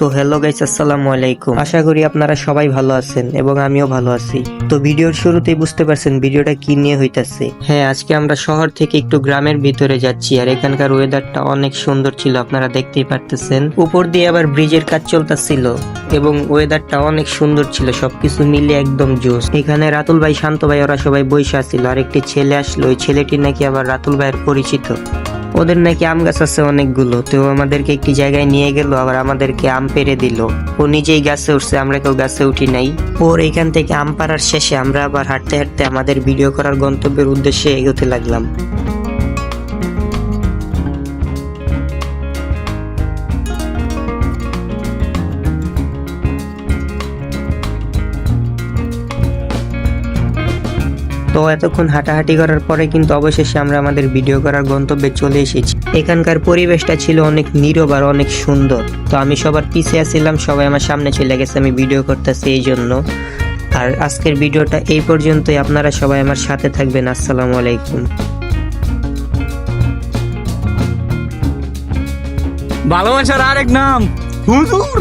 তো hello guys, আসসালামু আলাইকুম। আশা করি আপনারা সবাই ভালো আছেন এবং আমিও ভালো আছি। তো ভিডিওর শুরুতেই বুঝতে পারছেন ভিডিওটা কি নিয়ে হইতাছে। হ্যাঁ, আজকে আমরা শহর থেকে একটু গ্রামের ভিতরে যাচ্ছি আর এখানকার ওয়েদারটা অনেক সুন্দর ছিল, আপনারা দেখতেই পারতেছেন। উপর দিয়ে আবার ব্রিজের কাজ চলতেছিল এবং ওয়েদারটা অনেক সুন্দর ছিল, সবকিছু মিলে একদম জোস। এখানে রাতুল ভাই, শান্ত ভাই ওরা সবাই বসে আছিল আর একটি ছেলে আসলো, ওই ছেলেটি নাকি আবার রাতুল ভাইয়ের পরিচিত। ওদের নাকি আম গাছ আছে অনেকগুলো, তো আমাদেরকে একটি জায়গায় নিয়ে গেল, আবার আমাদেরকে আম পেড়ে দিল। ও নিজেই গাছে উঠছে, আমরা কেউ গাছে উঠি নাই। ওর এখান থেকে আম পাড়ার শেষে আমরা আবার হাঁটতে হাঁটতে আমাদের ভিডিও করার গন্তব্যের উদ্দেশ্যে এগোতে লাগলাম। তো এতক্ষণ হাঁটাহাঁটি করার পরে কিন্তু অবশেষে আমরা আমাদের ভিডিও করার গন্তব্যে চলে এসেছি। এখানকার পরিবেশটা ছিল অনেক নীরব আর অনেক সুন্দর। তো আমি সবার পিছিয়ে ছিলাম, সবাই আমার সামনে চলে গেছে, আমি ভিডিও করতেছি এই জন্য। আর আজকের ভিডিওটা এই পর্যন্তই, আপনারা সবাই আমার সাথে থাকবেন। আসসালামু আলাইকুম। ভালোবাসার আরেক নাম হুজুর।